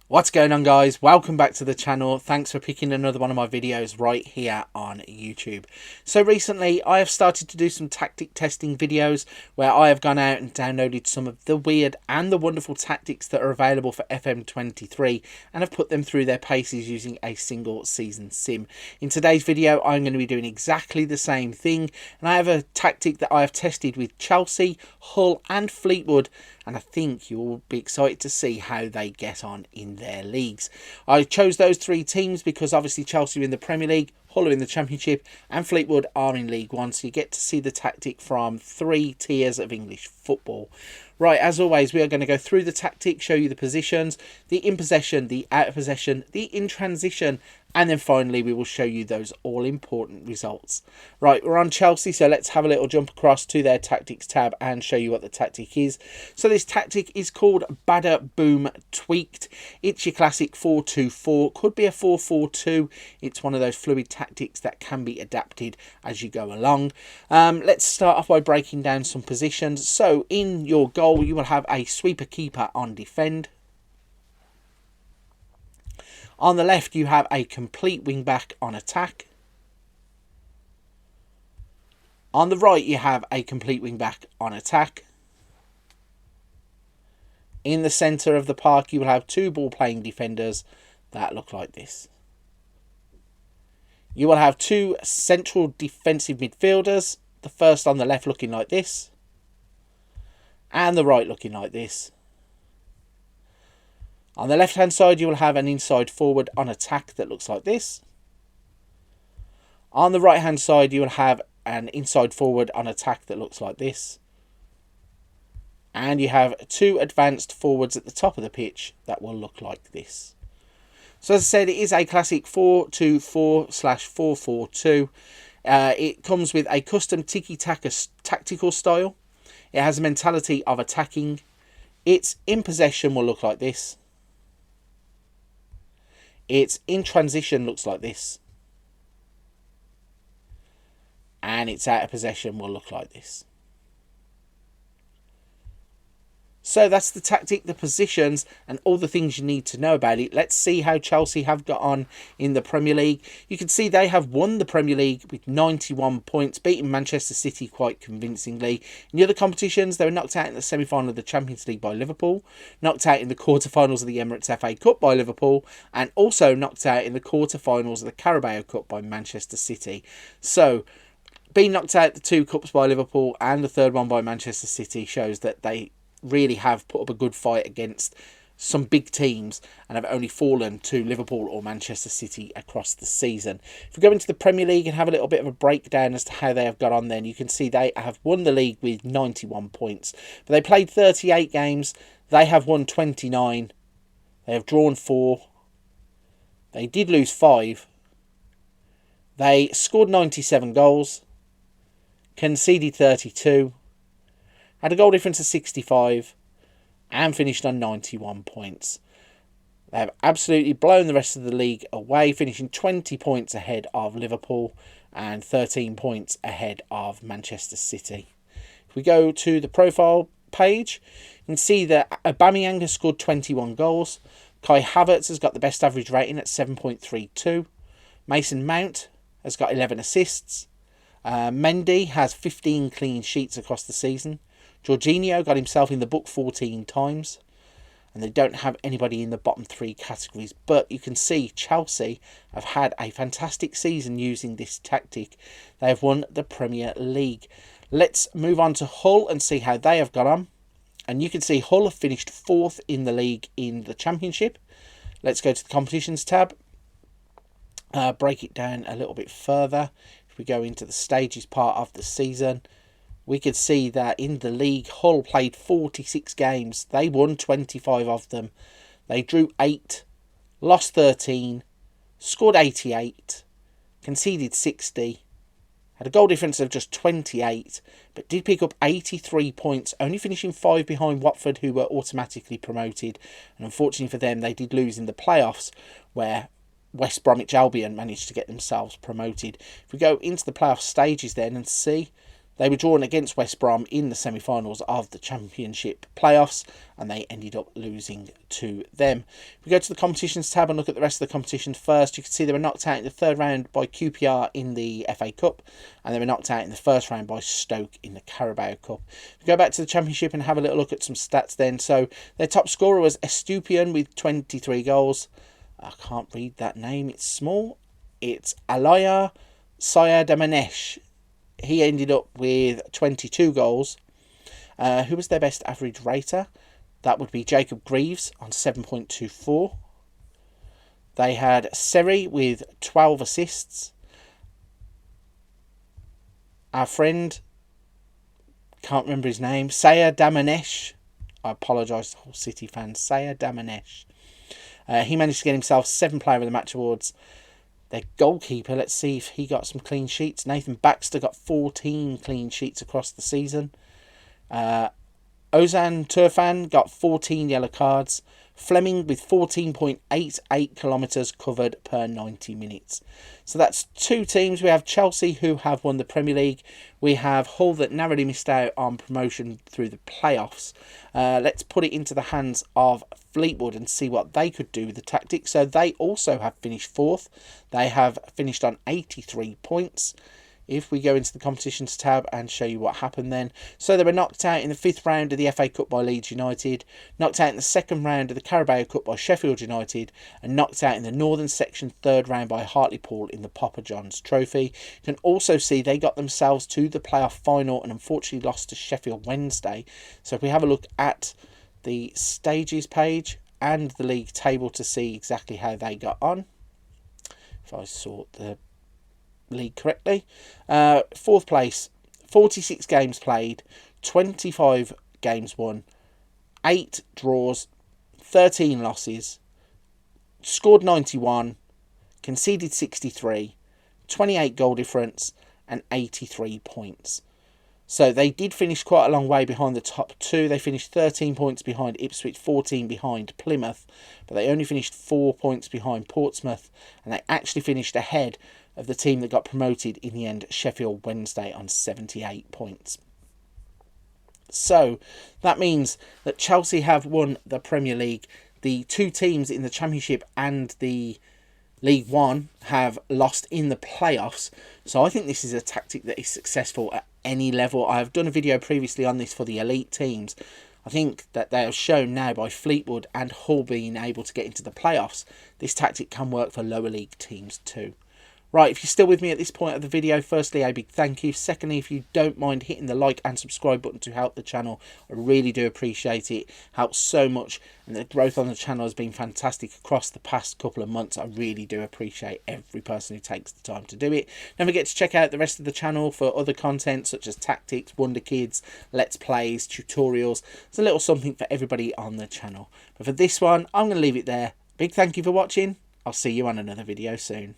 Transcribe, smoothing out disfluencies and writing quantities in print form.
What's going on, guys? Welcome back to the channel. Thanks for picking another one of my videos right here on YouTube. So recently I have started to do some tactic testing videos where I have gone out and downloaded some of the weird and the wonderful tactics that are available for FM23 and have put them through their paces using a single season sim. In today's video I'm going to be doing exactly the same thing, and I have a tactic that I have tested with Chelsea, Hull and Fleetwood, and I think you'll be excited to see how they get on in their leagues. I chose those three teams because obviously Chelsea are in the Premier League, Hull are in the Championship and Fleetwood are in League One, so you get to see the tactic from three tiers of English football. Right, as always, we are going to go through the tactic, show you the positions, the in possession, the out of possession, the in transition, and then finally we will show you those all-important results. Right, we're on Chelsea, so let's have a little jump across to their tactics tab and show you what the tactic is. So this tactic is called Bada Boom Tweaked. It's your classic 4-2-4, could be a 4-4-2. It's one of those fluid tactics that can be adapted as you go along. Let's start off by breaking down some positions. So in your goal, you will have a sweeper keeper on defend. On the left, you have a complete wing back on attack. On the right, you have a complete wing back on attack. In the centre of the park, you will have two ball playing defenders that look like this. You will have two central defensive midfielders, the first on the left looking like this, and the right looking like this. On the left hand side, you will have an inside forward on attack that looks like this. On the right hand side, you will have an inside forward on attack that looks like this. And you have two advanced forwards at the top of the pitch that will look like this. So as I said, it is a classic 4-2-4/4-4-2. It comes with a custom tiki-taka tactical style. It has a mentality of attacking. Its in possession will look like this. Its in transition looks like this. And its out of possession will look like this. So that's the tactic, the positions, and all the things you need to know about it. Let's see how Chelsea have got on in the Premier League. You can see they have won the Premier League with 91 points, beating Manchester City quite convincingly. In the other competitions, they were knocked out in the semi-final of the Champions League by Liverpool, knocked out in the quarter-finals of the Emirates FA Cup by Liverpool, and also knocked out in the quarter-finals of the Carabao Cup by Manchester City. So being knocked out the two cups by Liverpool and the third one by Manchester City shows that they really have put up a good fight against some big teams and have only fallen to Liverpool or Manchester City across the season. If we go into the Premier League and have a little bit of a breakdown as to how they have got on, then you can see they have won the league with 91 points. But they played 38 games. They have won 29. They have drawn 4. They did lose 5. They scored 97 goals. Conceded 32. Had a goal difference of 65 and finished on 91 points. They have absolutely blown the rest of the league away, finishing 20 points ahead of Liverpool and 13 points ahead of Manchester City. If we go to the profile page, you can see that Aubameyang has scored 21 goals. Kai Havertz has got the best average rating at 7.32. Mason Mount has got 11 assists. Mendy has 15 clean sheets across the season. Jorginho got himself in the book 14 times. And they don't have anybody in the bottom 3 categories. But you can see Chelsea have had a fantastic season using this tactic. They have won the Premier League. Let's move on to Hull and see how they have got on. And you can see Hull have finished 4th in the league in the Championship. Let's go to the competitions tab. Break it down a little bit further. If we go into the stages part of the season, we could see that in the league, Hull played 46 games. They won 25 of them. They drew 8, lost 13, scored 88, conceded 60, had a goal difference of just 28, but did pick up 83 points, only finishing 5 behind Watford, who were automatically promoted. And unfortunately for them, they did lose in the playoffs, where West Bromwich Albion managed to get themselves promoted. If we go into the playoff stages then and see, They were drawn against West Brom in the semi-finals of the Championship playoffs, and they ended up losing to them. If we go to the competitions tab and look at the rest of the competition first, you can see they were knocked out in the third round by QPR in the FA Cup, and they were knocked out in the first round by Stoke in the Carabao Cup. If we go back to the Championship and have a little look at some stats then, so their top scorer was Estupiñán with 23 goals. I can't read that name, it's small. It's Alaya Sayadamanesh. He ended up with 22 goals. Who was their best average rater? That would be Jacob Greaves on 7.24. They had Seri with 12 assists. Our friend, can't remember his name, Sayadamanesh. I apologise to all City fans. Sayadamanesh. He managed to get himself 7 Player of the Match awards. Their goalkeeper, let's see if he got some clean sheets. Nathan Baxter got 14 clean sheets across the season. Ozan Turfan got 14 yellow cards. Fleming with 14.88 kilometres covered per 90 minutes. So that's 2 teams. We have Chelsea, who have won the Premier League. We have Hull, that narrowly missed out on promotion through the playoffs. Let's put it into the hands of Fleetwood and see what they could do with the tactics. So they also have finished 4th. They have finished on 83 points. If we go into the competitions tab and show you what happened then. So they were knocked out in the 5th round of the FA Cup by Leeds United, knocked out in the 2nd round of the Carabao Cup by Sheffield United, and knocked out in the Northern Section 3rd round by Hartlepool in the Papa John's Trophy. You can also see they got themselves to the playoff final and unfortunately lost to Sheffield Wednesday. So if we have a look at the stages page and the league table to see exactly how they got on. If I sort the league correctly. 4th place, 46 games played, 25 games won, 8 draws, 13 losses, scored 91, conceded 63, 28 goal difference, and 83 points. So they did finish quite a long way behind the top 2. They finished 13 points behind Ipswich, 14 behind Plymouth, but they only finished 4 points behind Portsmouth, and they actually finished ahead of the team that got promoted in the end, Sheffield Wednesday, on 78 points. So that means that Chelsea have won the Premier League. The 2 teams in the Championship and the League One have lost in the playoffs. So I think this is a tactic that is successful at any level. I have done a video previously on this for the elite teams. I think that they have shown now by Fleetwood and Hull being able to get into the playoffs, this tactic can work for lower league teams too. Right, if you're still with me at this point of the video, firstly, a big thank you. Secondly, if you don't mind hitting the like and subscribe button to help the channel, I really do appreciate it. It helps so much, and the growth on the channel has been fantastic across the past couple of months. I really do appreciate every person who takes the time to do it. Don't forget to check out the rest of the channel for other content such as tactics, Wonder Kids, Let's Plays, tutorials. There's a little something for everybody on the channel. But for this one, I'm going to leave it there. Big thank you for watching. I'll see you on another video soon.